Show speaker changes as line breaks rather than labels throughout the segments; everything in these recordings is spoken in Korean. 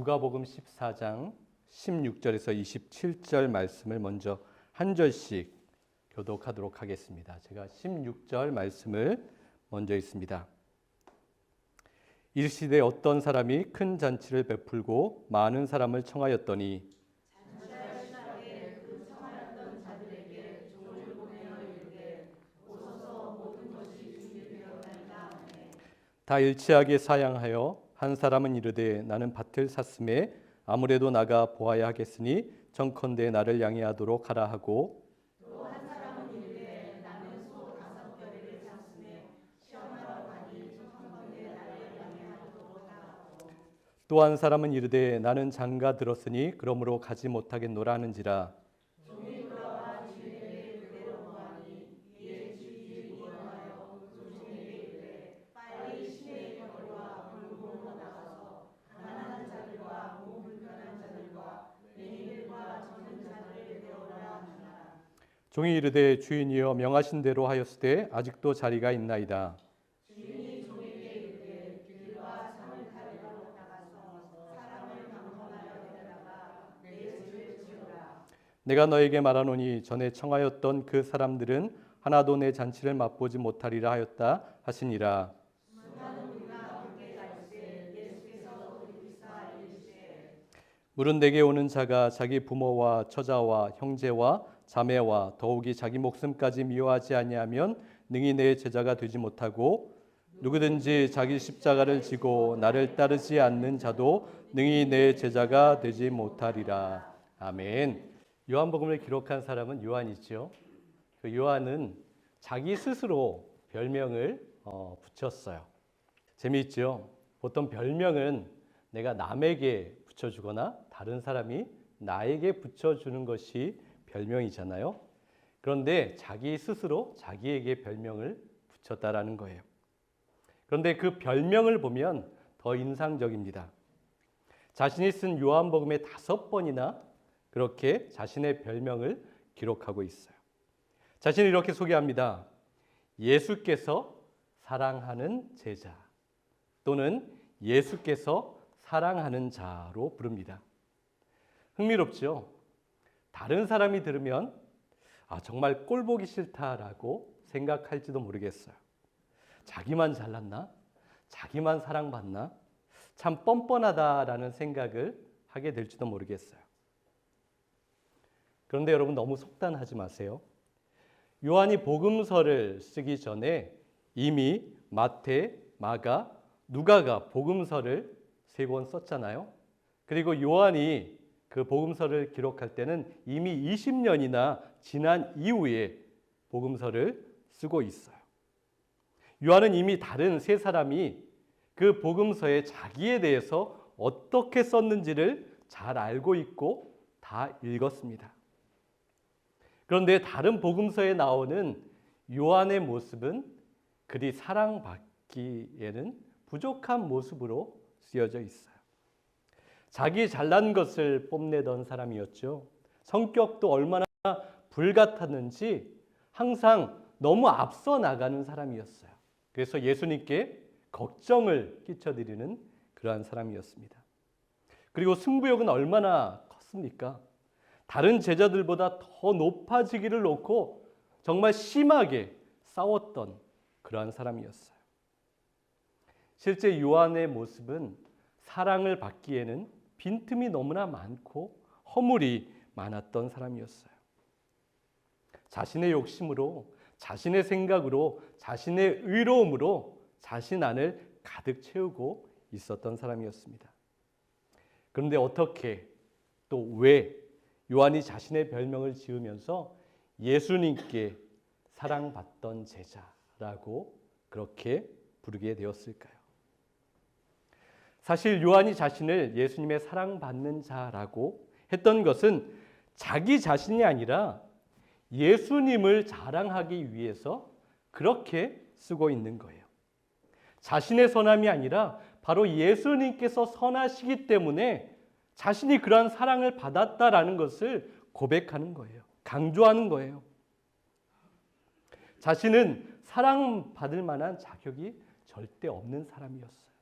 누가복음 14장 16절에서 27절 말씀을 먼저 한 절씩 교독하도록 하겠습니다. 제가 16절 말씀을 먼저 읽습니다. 이르시되 어떤 사람이 큰 잔치를 베풀고 많은 사람을 청하였더니 다 일치하게 사양하여 한 사람은 이르되 나는 밭을 샀음에 아무래도 나가 보아야 하겠으니 정컨대 나를 양해하도록 하라 하고 또 한 사람은 이르되 나는 소 5뼈를 샀음에 시험하러 가니 정컨대 나를 양해하도록 하라 하고 또 한 사람은 이르되 나는 장가 들었으니 그러므로 가지 못하겠노라 하는지라 종이 이르되 주인이여 명하신 대로 하였으되 아직도 자리가 있나이다. 주인이 종에게 이르되 길과 창을 가리러 나가서 사람을 방문하여 데려다가 내 집에 치우라. 내가 너에게 말하노니 전에 청하였던 그 사람들은 하나도 내 잔치를 맛보지 못하리라 하였다 하시니라. 물은 내게 오는 자가 자기 부모와 처자와 형제와 자매와 더욱이 자기 목숨까지 미워하지 아니하면 능히 내 제자가 되지 못하고 누구든지 자기 십자가를 지고 나를 따르지 않는 자도 능히 내 제자가 되지 못하리라. 아멘. 요한복음을 기록한 사람은 요한이죠. 그 요한은 자기 스스로 별명을 붙였어요. 재미있죠? 보통 별명은 내가 남에게 붙여주거나 다른 사람이 나에게 붙여주는 것이 별명이잖아요. 그런데 자기 스스로 자기에게 별명을 붙였다라는 거예요. 그런데 그 별명을 보면 더 인상적입니다. 자신이 쓴 요한복음에 5번이나 그렇게 자신의 별명을 기록하고 있어요. 자신을 이렇게 소개합니다. 예수께서 사랑하는 제자 또는 예수께서 사랑하는 자로 부릅니다. 흥미롭죠? 다른 사람이 들으면 정말 꼴보기 싫다라고 생각할지도 모르겠어요. 자기만 잘났나? 자기만 사랑받나? 참 뻔뻔하다라는 생각을 하게 될지도 모르겠어요. 그런데 여러분 너무 속단하지 마세요. 요한이 복음서를 쓰기 전에 이미 마태, 마가, 누가가 복음서를 3권 썼잖아요. 그리고 요한이 그 복음서를 기록할 때는 이미 20년이나 지난 이후에 복음서를 쓰고 있어요. 요한은 이미 다른 3사람이 그 복음서에 자기에 대해서 어떻게 썼는지를 잘 알고 있고 다 읽었습니다. 그런데 다른 복음서에 나오는 요한의 모습은 그리 사랑받기에는 부족한 모습으로 쓰여져 있어요. 자기 잘난 것을 뽐내던 사람이었죠. 성격도 얼마나 불같았는지 항상 너무 앞서 나가는 사람이었어요. 그래서 예수님께 걱정을 끼쳐드리는 그러한 사람이었습니다. 그리고 승부욕은 얼마나 컸습니까? 다른 제자들보다 더 높아지기를 놓고 정말 심하게 싸웠던 그러한 사람이었어요. 실제 요한의 모습은 사랑을 받기에는 빈틈이 너무나 많고 허물이 많았던 사람이었어요. 자신의 욕심으로, 자신의 생각으로, 자신의 의로움으로 자신 안을 가득 채우고 있었던 사람이었습니다. 그런데 어떻게 또 왜 요한이 자신의 별명을 지으면서 예수님께 사랑받던 제자라고 그렇게 부르게 되었을까요? 사실 요한이 자신을 예수님의 사랑받는 자라고 했던 것은 자기 자신이 아니라 예수님을 자랑하기 위해서 그렇게 쓰고 있는 거예요. 자신의 선함이 아니라 바로 예수님께서 선하시기 때문에 자신이 그러한 사랑을 받았다라는 것을 고백하는 거예요. 강조하는 거예요. 자신은 사랑받을 만한 자격이 절대 없는 사람이었어요.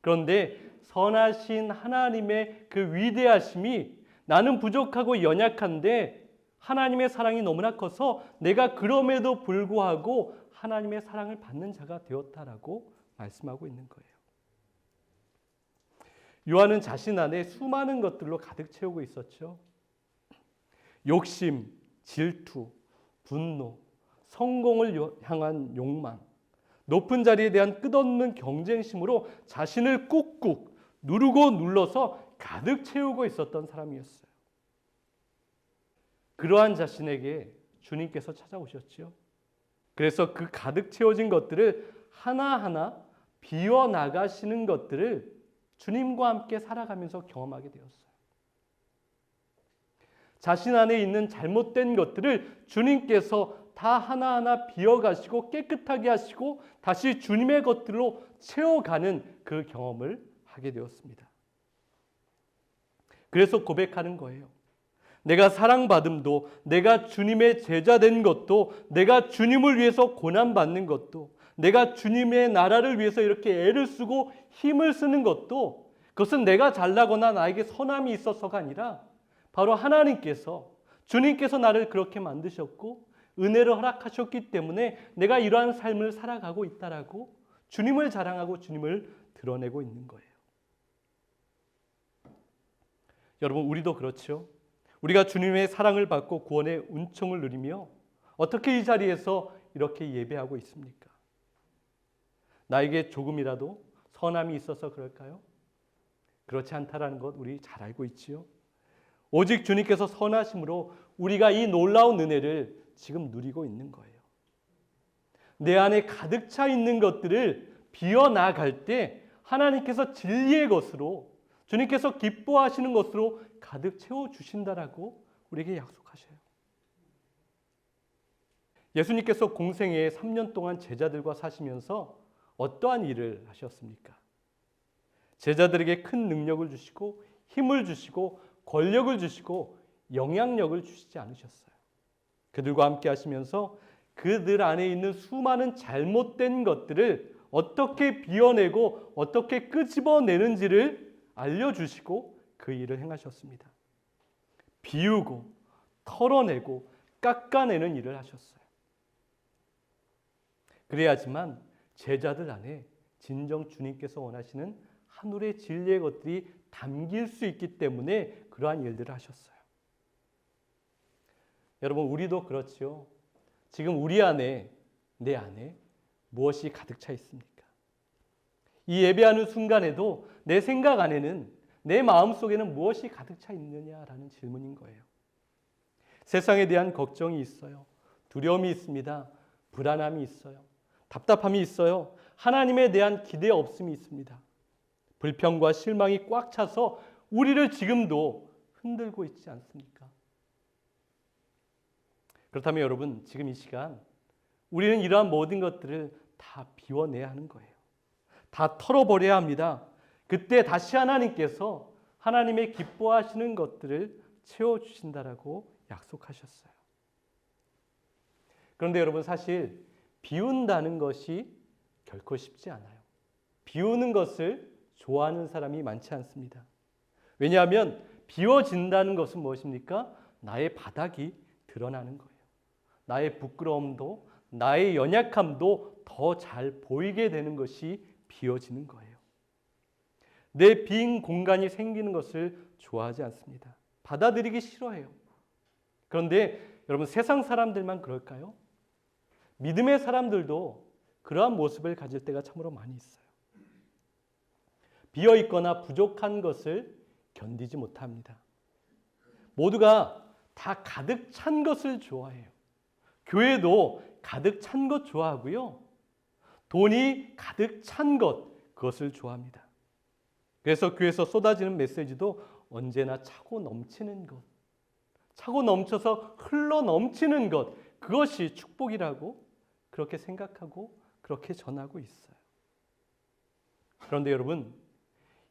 그런데 선하신 하나님의 그 위대하심이 나는 부족하고 연약한데 하나님의 사랑이 너무나 커서 내가 그럼에도 불구하고 하나님의 사랑을 받는 자가 되었다라고 말씀하고 있는 거예요. 요한은 자신 안에 수많은 것들로 가득 채우고 있었죠. 욕심, 질투, 분노, 성공을 향한 욕망, 높은 자리에 대한 끝없는 경쟁심으로 자신을 꾹꾹 누르고 눌러서 가득 채우고 있었던 사람이었어요. 그러한 자신에게 주님께서 찾아오셨죠. 그래서 그 가득 채워진 것들을 하나하나 비워나가시는 것들을 주님과 함께 살아가면서 경험하게 되었어요. 자신 안에 있는 잘못된 것들을 주님께서 다 하나하나 비워가시고 깨끗하게 하시고 다시 주님의 것들로 채워가는 그 경험을 하게 되었습니다. 그래서 고백하는 거예요. 내가 사랑받음도, 내가 주님의 제자 된 것도, 내가 주님을 위해서 고난받는 것도, 내가 주님의 나라를 위해서 이렇게 애를 쓰고 힘을 쓰는 것도 그것은 내가 잘나거나 나에게 선함이 있어서가 아니라 바로 하나님께서, 주님께서 나를 그렇게 만드셨고 은혜를 허락하셨기 때문에 내가 이러한 삶을 살아가고 있다라고 주님을 자랑하고 주님을 드러내고 있는 거예요. 여러분, 우리도 그렇죠. 우리가 주님의 사랑을 받고 구원의 은총을 누리며 어떻게 이 자리에서 이렇게 예배하고 있습니까? 나에게 조금이라도 선함이 있어서 그럴까요? 그렇지 않다라는 것 우리 잘 알고 있지요. 오직 주님께서 선하심으로 우리가 이 놀라운 은혜를 지금 누리고 있는 거예요. 내 안에 가득 차 있는 것들을 비워나갈 때 하나님께서 진리의 것으로, 주님께서 기뻐하시는 것으로 가득 채워주신다라고 우리에게 약속하셔요. 예수님께서 공생애에 3년 동안 제자들과 사시면서 어떠한 일을 하셨습니까? 제자들에게 큰 능력을 주시고 힘을 주시고 권력을 주시고 영향력을 주시지 않으셨어요. 그들과 함께 하시면서 그들 안에 있는 수많은 잘못된 것들을 어떻게 비워내고 어떻게 끄집어내는지를 알려주시고 그 일을 행하셨습니다. 비우고 털어내고 깎아내는 일을 하셨어요. 그래야지만 제자들 안에 진정 주님께서 원하시는 하늘의 진리의 것들이 담길 수 있기 때문에 그러한 일들을 하셨어요. 여러분, 우리도 그렇죠. 지금 우리 안에, 내 안에 무엇이 가득 차 있습니까? 이 예배하는 순간에도 내 생각 안에는, 내 마음속에는 무엇이 가득 차 있느냐라는 질문인 거예요. 세상에 대한 걱정이 있어요. 두려움이 있습니다. 불안함이 있어요. 답답함이 있어요. 하나님에 대한 기대 없음이 있습니다. 불평과 실망이 꽉 차서 우리를 지금도 흔들고 있지 않습니까? 그렇다면 여러분, 지금 이 시간 우리는 이러한 모든 것들을 다 비워내야 하는 거예요. 다 털어버려야 합니다. 그때 다시 하나님께서 하나님의 기뻐하시는 것들을 채워주신다라고 약속하셨어요. 그런데 여러분, 사실 비운다는 것이 결코 쉽지 않아요. 비우는 것을 좋아하는 사람이 많지 않습니다. 왜냐하면 비워진다는 것은 무엇입니까? 나의 바닥이 드러나는 거예요. 나의 부끄러움도 나의 연약함도 더 잘 보이게 되는 것이 비워지는 거예요. 내 빈 공간이 생기는 것을 좋아하지 않습니다. 받아들이기 싫어해요. 그런데 여러분, 세상 사람들만 그럴까요? 믿음의 사람들도 그러한 모습을 가질 때가 참으로 많이 있어요. 비어있거나 부족한 것을 견디지 못합니다. 모두가 다 가득 찬 것을 좋아해요. 교회도 가득 찬 것 좋아하고요. 돈이 가득 찬 것, 그것을 좋아합니다. 그래서 교회에서 쏟아지는 메시지도 언제나 차고 넘치는 것, 차고 넘쳐서 흘러 넘치는 것, 그것이 축복이라고 그렇게 생각하고 그렇게 전하고 있어요. 그런데 여러분,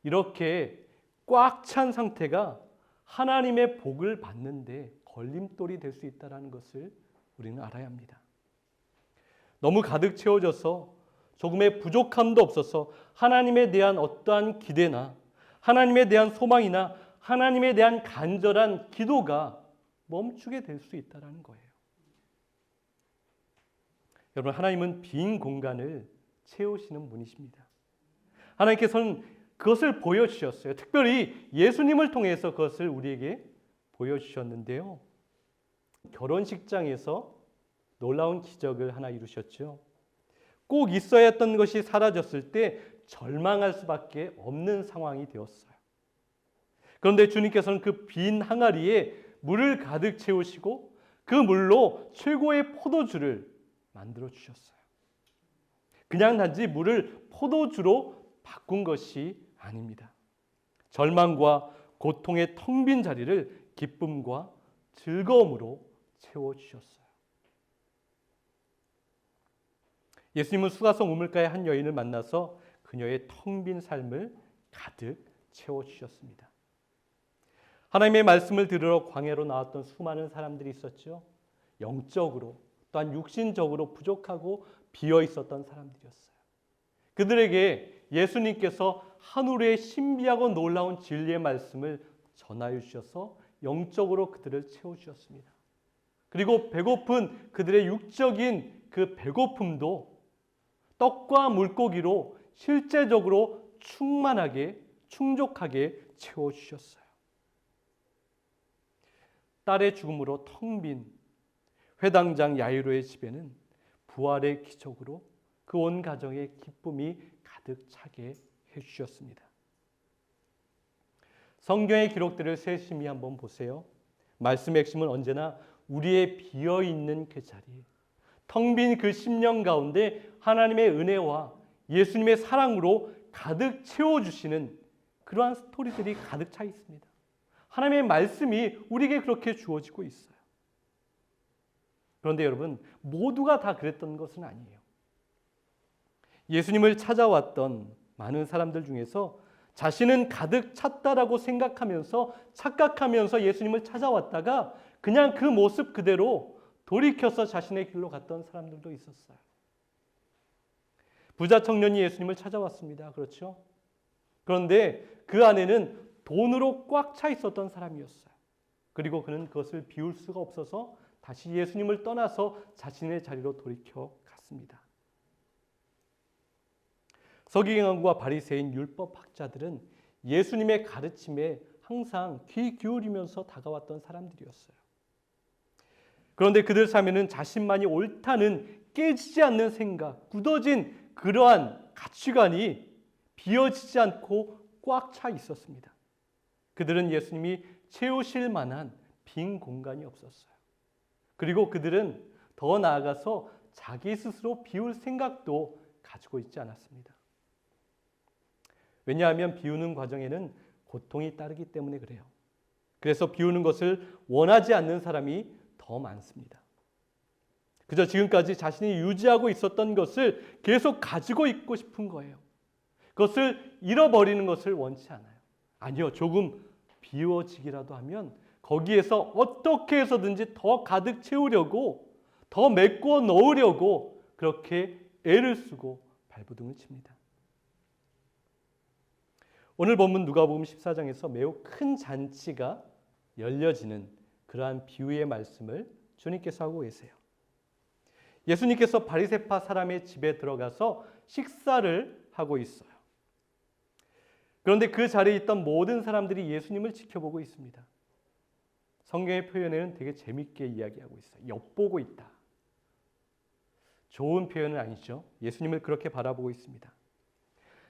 이렇게 꽉 찬 상태가 하나님의 복을 받는데 걸림돌이 될 수 있다는 것을 우리는 알아야 합니다. 너무 가득 채워져서 조금의 부족함도 없어서 하나님에 대한 어떠한 기대나 하나님에 대한 소망이나 하나님에 대한 간절한 기도가 멈추게 될 수 있다는 거예요. 여러분, 하나님은 빈 공간을 채우시는 분이십니다. 하나님께서는 그것을 보여주셨어요. 특별히 예수님을 통해서 그것을 우리에게 보여주셨는데요. 결혼식장에서 놀라운 기적을 하나 이루셨죠. 꼭 있어야 했던 것이 사라졌을 때 절망할 수밖에 없는 상황이 되었어요. 그런데 주님께서는 그 빈 항아리에 물을 가득 채우시고 그 물로 최고의 포도주를 만들어 주셨어요. 그냥 단지 물을 포도주로 바꾼 것이 아닙니다. 절망과 고통의 텅 빈 자리를 기쁨과 즐거움으로 채워주셨어요. 예수님은 수가성 우물가의 한 여인을 만나서 그녀의 텅 빈 삶을 가득 채워주셨습니다. 하나님의 말씀을 들으러 광야로 나왔던 수많은 사람들이 있었죠. 영적으로 또한 육신적으로 부족하고 비어 있었던 사람들이었어요. 그들에게 예수님께서 하늘의 신비하고 놀라운 진리의 말씀을 전하여 주셔서 영적으로 그들을 채워주셨습니다. 그리고 배고픈 그들의 육적인 그 배고픔도 떡과 물고기로 실제적으로 충만하게 충족하게 채워주셨어요. 딸의 죽음으로 텅 빈 회당장 야이로의 집에는 부활의 기적으로 그 온 가정의 기쁨이 가득 차게 해주셨습니다. 성경의 기록들을 세심히 한번 보세요. 말씀의 핵심은 언제나 우리의 비어있는 그 자리, 텅 빈 그 심령 가운데 하나님의 은혜와 예수님의 사랑으로 가득 채워주시는 그러한 스토리들이 가득 차 있습니다. 하나님의 말씀이 우리에게 그렇게 주어지고 있어요. 그런데 여러분, 모두가 다 그랬던 것은 아니에요. 예수님을 찾아왔던 많은 사람들 중에서 자신은 가득 찼다라고 생각하면서 착각하면서 예수님을 찾아왔다가 그냥 그 모습 그대로 돌이켜서 자신의 길로 갔던 사람들도 있었어요. 부자 청년이 예수님을 찾아왔습니다. 그렇죠? 그런데 그 안에는 돈으로 꽉 차 있었던 사람이었어요. 그리고 그는 그것을 비울 수가 없어서 다시 예수님을 떠나서 자신의 자리로 돌이켜 갔습니다. 서기관과 바리새인 율법학자들은 예수님의 가르침에 항상 귀 기울이면서 다가왔던 사람들이었어요. 그런데 그들 삶에는 자신만이 옳다는 깨지지 않는 생각, 굳어진 그러한 가치관이 비어지지 않고 꽉 차 있었습니다. 그들은 예수님이 채우실 만한 빈 공간이 없었어요. 그리고 그들은 더 나아가서 자기 스스로 비울 생각도 가지고 있지 않았습니다. 왜냐하면 비우는 과정에는 고통이 따르기 때문에 그래요. 그래서 비우는 것을 원하지 않는 사람이 더 많습니다. 그저 지금까지 자신이 유지하고 있었던 것을 계속 가지고 있고 싶은 거예요. 그것을 잃어버리는 것을 원치 않아요. 아니요, 조금 비워지기라도 하면 거기에서 어떻게 해서든지 더 가득 채우려고, 더 메꿔 넣으려고 그렇게 애를 쓰고 발버둥을 칩니다. 오늘 본문 누가복음 14장에서 매우 큰 잔치가 열려지는 그러한 비유의 말씀을 주님께서 하고 계세요. 예수님께서 바리새파 사람의 집에 들어가서 식사를 하고 있어요. 그런데 그 자리에 있던 모든 사람들이 예수님을 지켜보고 있습니다. 성경의 표현에는 되게 재밌게 이야기하고 있어요. 엿보고 있다. 좋은 표현은 아니죠. 예수님을 그렇게 바라보고 있습니다.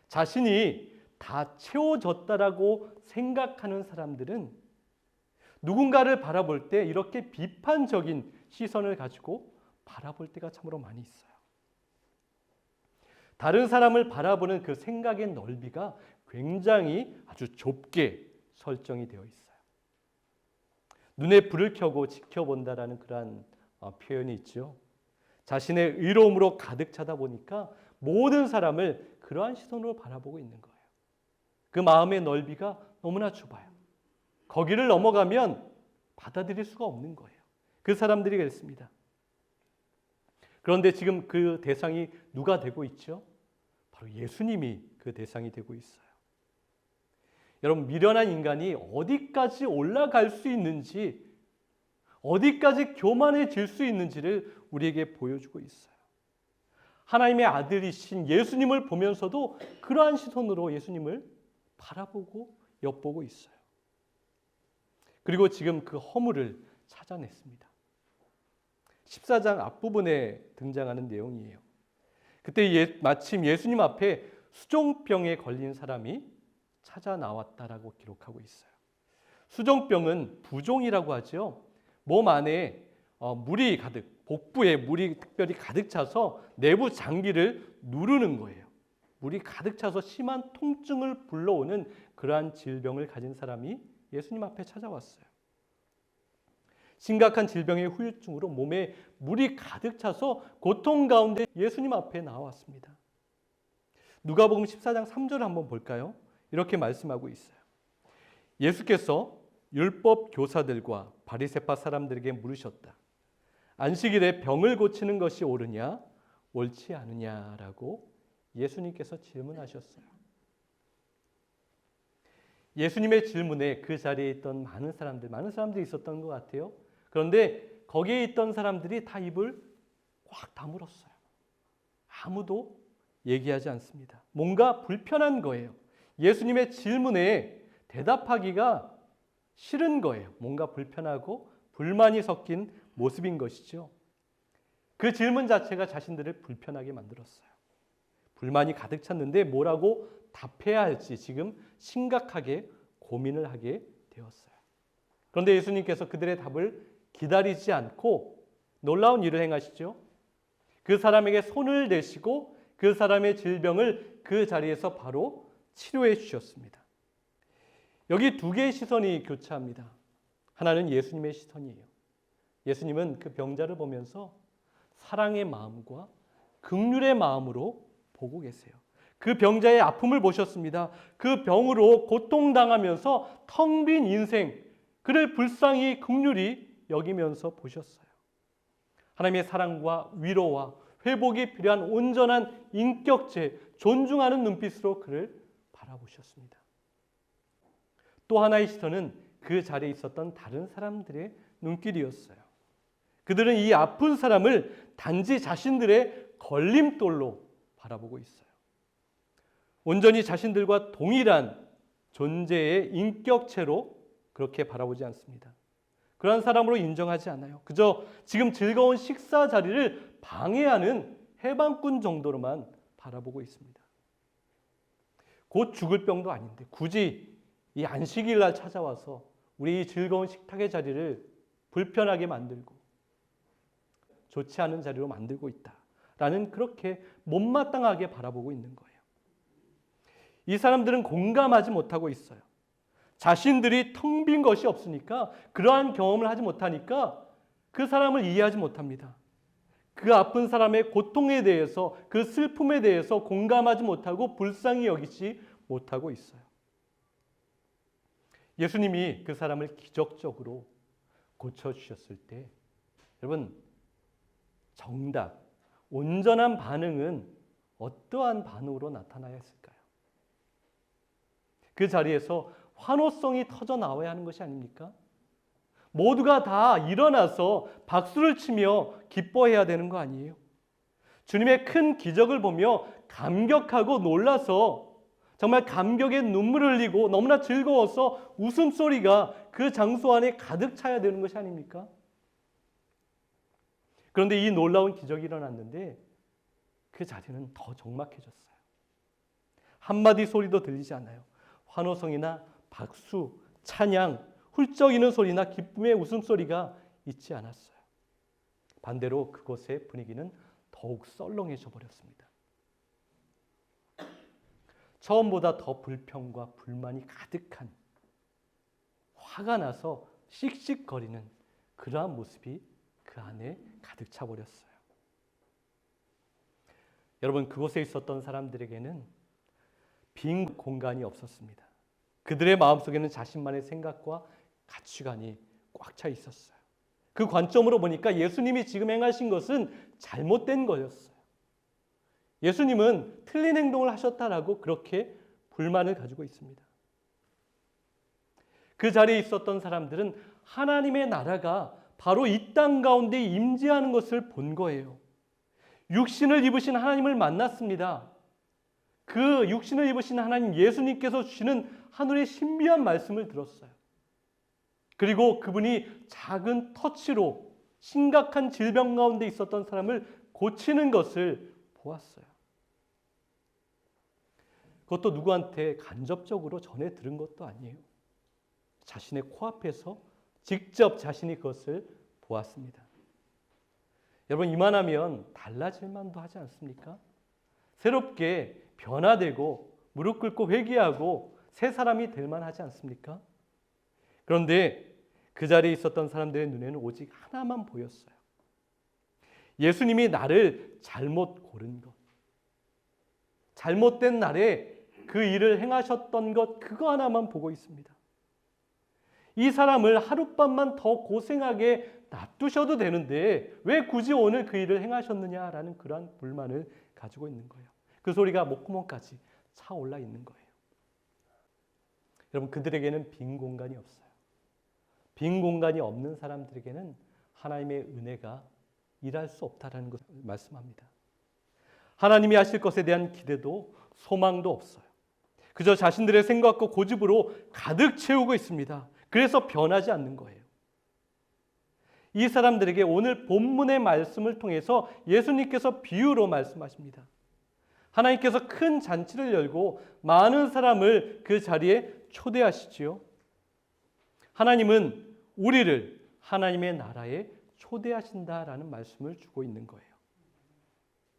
자신이 다 채워졌다라고 생각하는 사람들은 누군가를 바라볼 때 이렇게 비판적인 시선을 가지고 바라볼 때가 참으로 많이 있어요. 다른 사람을 바라보는 그 생각의 넓이가 굉장히 아주 좁게 설정이 되어 있어요. 눈에 불을 켜고 지켜본다라는 그러한 표현이 있죠. 자신의 의로움으로 가득 차다 보니까 모든 사람을 그러한 시선으로 바라보고 있는 거예요. 그 마음의 넓이가 너무나 좁아요. 거기를 넘어가면 받아들일 수가 없는 거예요. 그 사람들이 그랬습니다. 그런데 지금 그 대상이 누가 되고 있죠? 바로 예수님이 그 대상이 되고 있어요. 여러분, 미련한 인간이 어디까지 올라갈 수 있는지, 어디까지 교만해질 수 있는지를 우리에게 보여주고 있어요. 하나님의 아들이신 예수님을 보면서도 그러한 시선으로 예수님을 바라보고 엿보고 있어요. 그리고 지금 그 허물을 찾아냈습니다. 14장 앞부분에 등장하는 내용이에요. 그때 마침 예수님 앞에 수종병에 걸린 사람이 찾아 나왔다라고 기록하고 있어요. 수종병은 부종이라고 하죠. 몸 안에 물이 가득, 복부에 물이 특별히 가득 차서 내부 장기를 누르는 거예요. 물이 가득 차서 심한 통증을 불러오는 그러한 질병을 가진 사람이 예수님 앞에 찾아왔어요. 심각한 질병의 후유증으로 몸에 물이 가득 차서 고통 가운데 예수님 앞에 나왔습니다. 누가복음 14장 3절을 한번 볼까요? 이렇게 말씀하고 있어요. 예수께서 율법 교사들과 바리새파 사람들에게 물으셨다. 안식일에 병을 고치는 것이 옳으냐 옳지 않으냐라고 예수님께서 질문하셨어요. 예수님의 질문에 그 자리에 있던 많은 사람들이 있었던 것 같아요. 그런데 거기에 있던 사람들이 다 입을 꽉 다물었어요. 아무도 얘기하지 않습니다. 뭔가 불편한 거예요. 예수님의 질문에 대답하기가 싫은 거예요. 뭔가 불편하고 불만이 섞인 모습인 것이죠. 그 질문 자체가 자신들을 불편하게 만들었어요. 불만이 가득 찼는데 뭐라고 답해야 할지 지금 심각하게 고민을 하게 되었어요. 그런데 예수님께서 그들의 답을 기다리지 않고 놀라운 일을 행하시죠. 그 사람에게 손을 대시고 그 사람의 질병을 그 자리에서 바로 치료해 주셨습니다. 여기 두 개의 시선이 교차합니다. 하나는 예수님의 시선이에요. 예수님은 그 병자를 보면서 사랑의 마음과 긍휼의 마음으로 보고 계세요. 그 병자의 아픔을 보셨습니다. 그 병으로 고통당하면서 텅 빈 인생, 그를 불쌍히 긍휼히 여기면서 보셨어요. 하나님의 사랑과 위로와 회복이 필요한 온전한 인격체, 존중하는 눈빛으로 그를 바라보셨습니다. 또 하나의 시선은 그 자리에 있었던 다른 사람들의 눈길이었어요. 그들은 이 아픈 사람을 단지 자신들의 걸림돌로 바라보고 있어요. 온전히 자신들과 동일한 존재의 인격체로 그렇게 바라보지 않습니다. 그런 사람으로 인정하지 않아요. 그저 지금 즐거운 식사 자리를 방해하는 해방꾼 정도로만 바라보고 있습니다. 곧 죽을 병도 아닌데 굳이 이 안식일 날 찾아와서 우리 이 즐거운 식탁의 자리를 불편하게 만들고 좋지 않은 자리로 만들고 있다라는 그렇게 못마땅하게 바라보고 있는 거예요. 이 사람들은 공감하지 못하고 있어요. 자신들이 텅 빈 것이 없으니까, 그러한 경험을 하지 못하니까 그 사람을 이해하지 못합니다. 그 아픈 사람의 고통에 대해서, 그 슬픔에 대해서 공감하지 못하고 불쌍히 여기지 못하고 있어요. 예수님이 그 사람을 기적적으로 고쳐주셨을 때 여러분, 정답, 온전한 반응은 어떠한 반응으로 나타나야 했을까요? 그 자리에서 환호성이 터져 나와야 하는 것이 아닙니까? 모두가 다 일어나서 박수를 치며 기뻐해야 되는 거 아니에요? 주님의 큰 기적을 보며 감격하고 놀라서 정말 감격의 눈물을 흘리고 너무나 즐거워서 웃음소리가 그 장소 안에 가득 차야 되는 것이 아닙니까? 그런데 이 놀라운 기적이 일어났는데 그 자리는 더 적막해졌어요. 한마디 소리도 들리지 않아요. 환호성이나 박수, 찬양, 훌쩍이는 소리나 기쁨의 웃음소리가 있지 않았어요. 반대로 그곳의 분위기는 더욱 썰렁해져 버렸습니다. 처음보다 더 불평과 불만이 가득한, 화가 나서 씩씩거리는 그러한 모습이 그 안에 가득 차 버렸어요. 여러분, 그곳에 있었던 사람들에게는 빈 공간이 없었습니다. 그들의 마음속에는 자신만의 생각과 가치관이 꽉 차 있었어요. 그 관점으로 보니까 예수님이 지금 행하신 것은 잘못된 거였어요. 예수님은 틀린 행동을 하셨다라고 그렇게 불만을 가지고 있습니다. 그 자리에 있었던 사람들은 하나님의 나라가 바로 이 땅 가운데 임재하는 것을 본 거예요. 육신을 입으신 하나님을 만났습니다. 그 육신을 입으신 하나님 예수님께서 주시는 하늘의 신비한 말씀을 들었어요. 그리고 그분이 작은 터치로 심각한 질병 가운데 있었던 사람을 고치는 것을 보았어요. 그것도 누구한테 간접적으로 전해 들은 것도 아니에요. 자신의 코앞에서 직접 자신이 그것을 보았습니다. 여러분, 이만하면 달라질 만도 하지 않습니까? 새롭게 변화되고 무릎 꿇고 회개하고 새 사람이 될 만하지 않습니까? 그런데 그 자리에 있었던 사람들의 눈에는 오직 하나만 보였어요. 예수님이 나를 잘못 고른 것, 잘못된 날에 그 일을 행하셨던 것, 그거 하나만 보고 있습니다. 이 사람을 하룻밤만 더 고생하게 놔두셔도 되는데 왜 굳이 오늘 그 일을 행하셨느냐라는 그러한 불만을 가지고 있는 거예요. 그 소리가 목구멍까지 차올라 있는 거예요. 여러분, 그들에게는 빈 공간이 없어요. 빈 공간이 없는 사람들에게는 하나님의 은혜가 일할 수 없다라는 것을 말씀합니다. 하나님이 하실 것에 대한 기대도 소망도 없어요. 그저 자신들의 생각과 고집으로 가득 채우고 있습니다. 그래서 변하지 않는 거예요. 이 사람들에게 오늘 본문의 말씀을 통해서 예수님께서 비유로 말씀하십니다. 하나님께서 큰 잔치를 열고 많은 사람을 그 자리에 초대하시지요. 하나님은 우리를 하나님의 나라에 초대하신다라는 말씀을 주고 있는 거예요.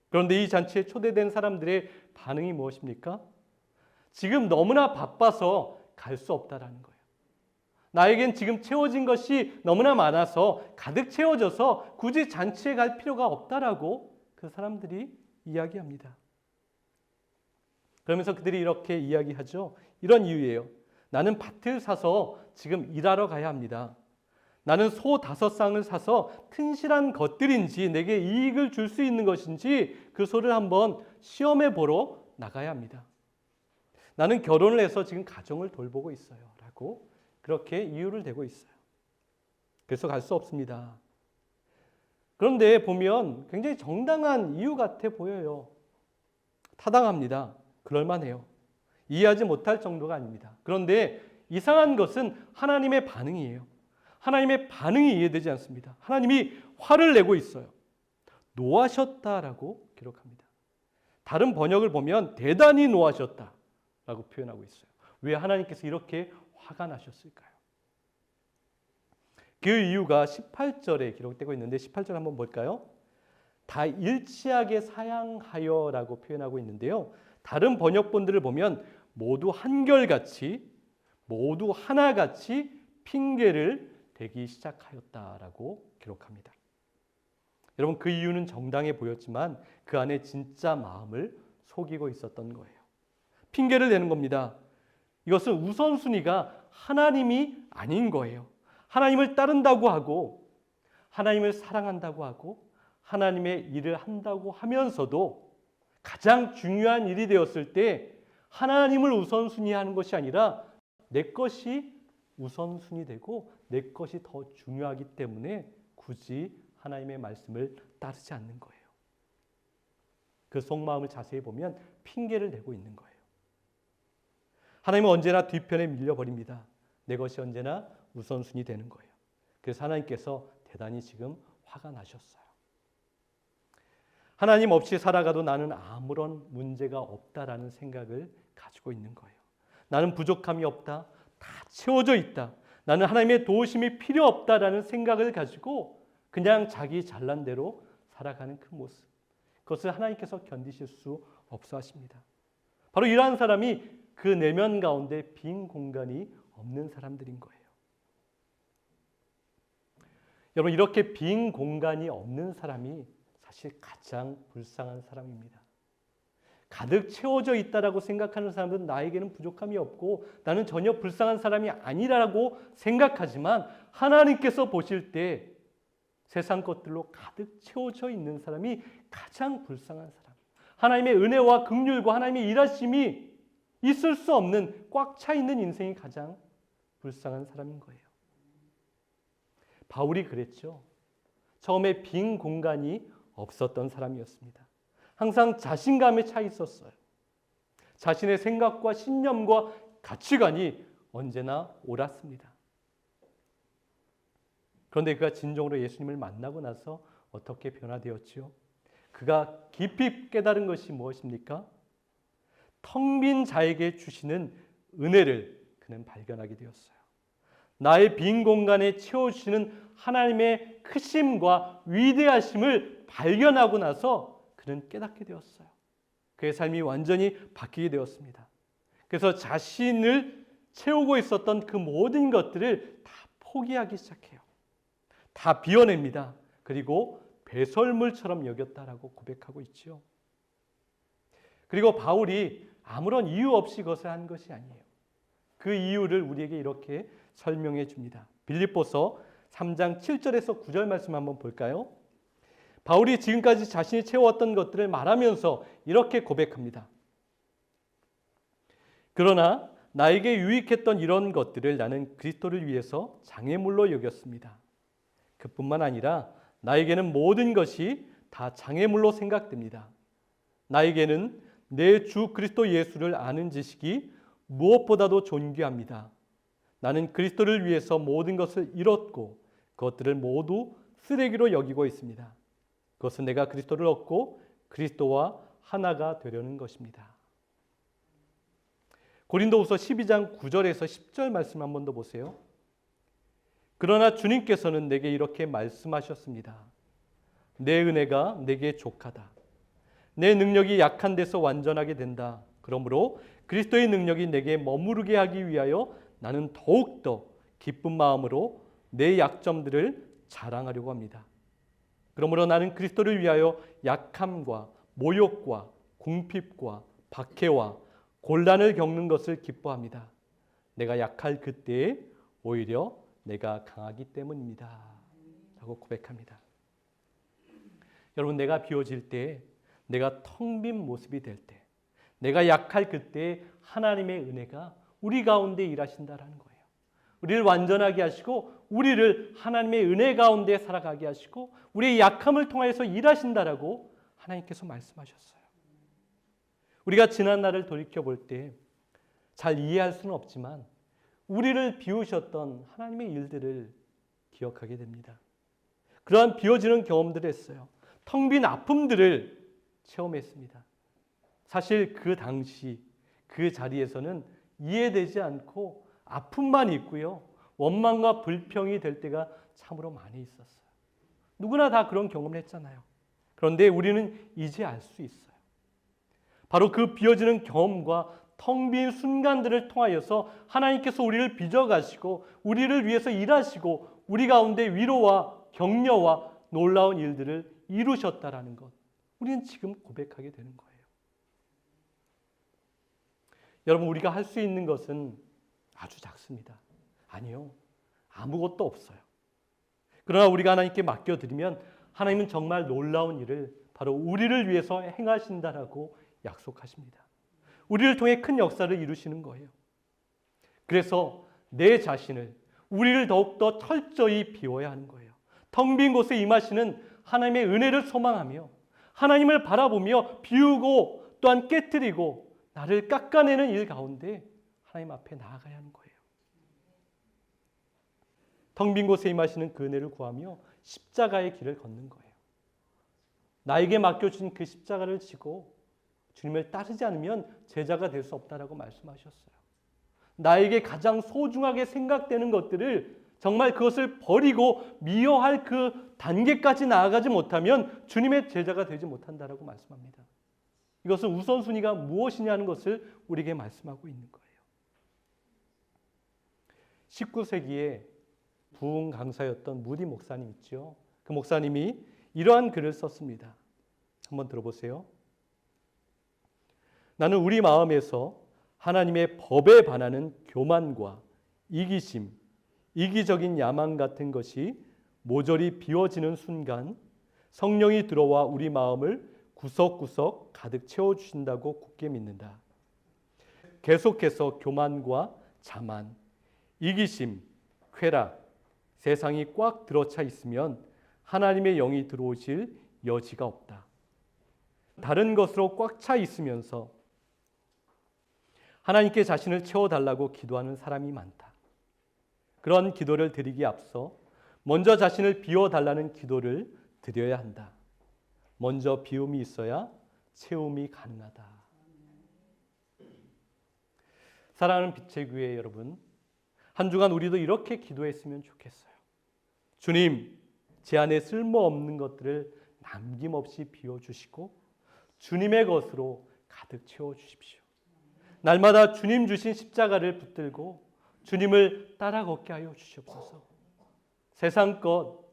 그런데 이 잔치에 초대된 사람들의 반응이 무엇입니까? 지금 너무나 바빠서 갈 수 없다라는 거예요. 나에겐 지금 채워진 것이 너무나 많아서 가득 채워져서 굳이 잔치에 갈 필요가 없다라고 그 사람들이 이야기합니다. 그러면서 그들이 이렇게 이야기하죠. 이런 이유예요. 나는 밭을 사서 지금 일하러 가야 합니다. 나는 소 5쌍을 사서 튼실한 것들인지 내게 이익을 줄 수 있는 것인지 그 소를 한번 시험해 보러 나가야 합니다. 나는 결혼을 해서 지금 가정을 돌보고 있어요. 라고 그렇게 이유를 대고 있어요. 그래서 갈 수 없습니다. 그런데 보면 굉장히 정당한 이유 같아 보여요. 타당합니다. 그럴만해요. 이해하지 못할 정도가 아닙니다. 그런데 이상한 것은 하나님의 반응이에요. 하나님의 반응이 이해되지 않습니다. 하나님이 화를 내고 있어요. 노하셨다라고 기록합니다. 다른 번역을 보면 대단히 노하셨다라고 표현하고 있어요. 왜 하나님께서 이렇게 화가 나셨을까요? 그 이유가 18절에 기록되고 있는데 18절 한번 볼까요? 다 일치하게 사양하여라고 표현하고 있는데요. 다른 번역본들을 보면 모두 한결같이 모두 하나같이 핑계를 대기 시작하였다라고 기록합니다. 여러분, 그 이유는 정당해 보였지만 그 안에 진짜 마음을 속이고 있었던 거예요. 핑계를 대는 겁니다. 이것은 우선순위가 하나님이 아닌 거예요. 하나님을 따른다고 하고 하나님을 사랑한다고 하고 하나님의 일을 한다고 하면서도 가장 중요한 일이 되었을 때 하나님을 우선순위하는 것이 아니라 내 것이 우선순위 되고 내 것이 더 중요하기 때문에 굳이 하나님의 말씀을 따르지 않는 거예요. 그 속마음을 자세히 보면 핑계를 대고 있는 거예요. 하나님은 언제나 뒤편에 밀려버립니다. 내 것이 언제나 우선순위 되는 거예요. 그래서 하나님께서 대단히 지금 화가 나셨어요. 하나님 없이 살아가도 나는 아무런 문제가 없다라는 생각을 가지고 있는 거예요. 나는 부족함이 없다. 다 채워져 있다. 나는 하나님의 도우심이 필요 없다라는 생각을 가지고 그냥 자기 잘난 대로 살아가는 그 모습. 그것을 하나님께서 견디실 수 없어 하십니다. 바로 이러한 사람이 그 내면 가운데 빈 공간이 없는 사람들인 거예요. 여러분, 이렇게 빈 공간이 없는 사람이 사실 가장 불쌍한 사람입니다. 가득 채워져 있다라고 생각하는 사람들은 나에게는 부족함이 없고 나는 전혀 불쌍한 사람이 아니라고 생각하지만 하나님께서 보실 때 세상 것들로 가득 채워져 있는 사람이 가장 불쌍한 사람. 하나님의 은혜와 긍휼과 하나님의 일하심이 있을 수 없는 꽉 차 있는 인생이 가장 불쌍한 사람인 거예요. 바울이 그랬죠. 처음에 빈 공간이 없었던 사람이었습니다. 항상 자신감에 차 있었어요. 자신의 생각과 신념과 가치관이 언제나 옳았습니다. 그런데 그가 진정으로 예수님을 만나고 나서 어떻게 변화되었지요? 그가 깊이 깨달은 것이 무엇입니까? 텅 빈 자에게 주시는 은혜를 그는 발견하게 되었어요. 나의 빈 공간에 채워주시는 하나님의 크심과 위대하심을 발견하고 나서 그는 깨닫게 되었어요. 그의 삶이 완전히 바뀌게 되었습니다. 그래서 자신을 채우고 있었던 그 모든 것들을 다 포기하기 시작해요. 다 비워냅니다. 그리고 배설물처럼 여겼다라고 고백하고 있지요. 그리고 바울이 아무런 이유 없이 그것을 한 것이 아니에요. 그 이유를 우리에게 이렇게 설명해 줍니다. 빌립보서 3장 7절에서 9절 말씀 한번 볼까요? 바울이 지금까지 자신이 채워왔던 것들을 말하면서 이렇게 고백합니다. 그러나 나에게 유익했던 이런 것들을 나는 그리스도를 위해서 장애물로 여겼습니다. 그뿐만 아니라 나에게는 모든 것이 다 장애물로 생각됩니다. 나에게는 내 주 그리스도 예수를 아는 지식이 무엇보다도 존귀합니다. 나는 그리스도를 위해서 모든 것을 잃었고 그것들을 모두 쓰레기로 여기고 있습니다. 그것은 내가 그리스도를 얻고 그리스도와 하나가 되려는 것입니다. 고린도후서 12장 9절에서 10절 말씀 한 번 더 보세요. 그러나 주님께서는 내게 이렇게 말씀하셨습니다. 내 은혜가 내게 족하다. 내 능력이 약한 데서 완전하게 된다. 그러므로 그리스도의 능력이 내게 머무르게 하기 위하여 나는 더욱더 기쁜 마음으로 내 약점들을 자랑하려고 합니다. 그러므로 나는 그리스도를 위하여 약함과 모욕과 궁핍과 박해와 곤란을 겪는 것을 기뻐합니다. 내가 약할 그때에 오히려 내가 강하기 때문입니다. 라고 고백합니다. 여러분, 내가 비워질 때, 내가 텅 빈 모습이 될 때, 내가 약할 그때 하나님의 은혜가 우리 가운데 일하신다라는 거예요. 우리를 완전하게 하시고 우리를 하나님의 은혜 가운데 살아가게 하시고 우리의 약함을 통해서 일하신다라고 하나님께서 말씀하셨어요. 우리가 지난 날을 돌이켜볼 때 잘 이해할 수는 없지만 우리를 비우셨던 하나님의 일들을 기억하게 됩니다. 그러한 비워지는 경험들을 했어요. 텅 빈 아픔들을 체험했습니다. 사실 그 당시 그 자리에서는 이해되지 않고 아픔만 있고요. 원망과 불평이 될 때가 참으로 많이 있었어요. 누구나 다 그런 경험을 했잖아요. 그런데 우리는 이제 알 수 있어요. 바로 그 비워지는 경험과 텅 빈 순간들을 통하여서 하나님께서 우리를 빚어가시고 우리를 위해서 일하시고 우리 가운데 위로와 격려와 놀라운 일들을 이루셨다라는 것, 우리는 지금 고백하게 되는 거예요. 여러분, 우리가 할 수 있는 것은 아주 작습니다. 아니요, 아무것도 없어요. 그러나 우리가 하나님께 맡겨드리면 하나님은 정말 놀라운 일을 바로 우리를 위해서 행하신다라고 약속하십니다. 우리를 통해 큰 역사를 이루시는 거예요. 그래서 내 자신을, 우리를 더욱더 철저히 비워야 하는 거예요. 텅 빈 곳에 임하시는 하나님의 은혜를 소망하며 하나님을 바라보며 비우고 또한 깨뜨리고 나를 깎아내는 일 가운데 하나님 앞에 나아가야 하는 거예요. 텅 빈 곳에 임하시는 그 은혜를 구하며 십자가의 길을 걷는 거예요. 나에게 맡겨주신 그 십자가를 지고 주님을 따르지 않으면 제자가 될 수 없다라고 말씀하셨어요. 나에게 가장 소중하게 생각되는 것들을 정말 그것을 버리고 미워할 그 단계까지 나아가지 못하면 주님의 제자가 되지 못한다라고 말씀합니다. 이것은 우선순위가 무엇이냐는 것을 우리에게 말씀하고 있는 거예요. 19세기에 부흥 강사였던 무디 목사님 있죠. 그 목사님이 이러한 글을 썼습니다. 한번 들어보세요. 나는 우리 마음에서 하나님의 법에 반하는 교만과 이기심, 이기적인 야망 같은 것이 모조리 비워지는 순간 성령이 들어와 우리 마음을 구석구석 가득 채워주신다고 굳게 믿는다. 계속해서 교만과 자만, 이기심, 쾌락, 세상이 꽉 들어차 있으면 하나님의 영이 들어오실 여지가 없다. 다른 것으로 꽉 차 있으면서 하나님께 자신을 채워달라고 기도하는 사람이 많다. 그런 기도를 드리기에 앞서 먼저 자신을 비워달라는 기도를 드려야 한다. 먼저 비움이 있어야 채움이 가능하다. 사랑하는 빛의 교회 여러분, 한 주간 우리도 이렇게 기도했으면 좋겠어요. 주님, 제 안에 쓸모없는 것들을 남김없이 비워주시고 주님의 것으로 가득 채워주십시오. 날마다 주님 주신 십자가를 붙들고 주님을 따라 걷게 하여 주시옵소서. 세상 것,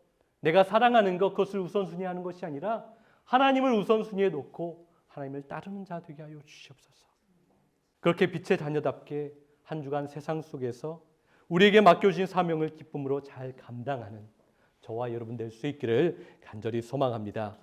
내가 사랑하는 것, 그것을 우선순위 하는 것이 아니라 하나님을 우선순위에 놓고 하나님을 따르는 자 되게 하여 주시옵소서. 그렇게 빛의 자녀답게 한 주간 세상 속에서 우리에게 맡겨주신 사명을 기쁨으로 잘 감당하는 저와 여러분 될 수 있기를 간절히 소망합니다.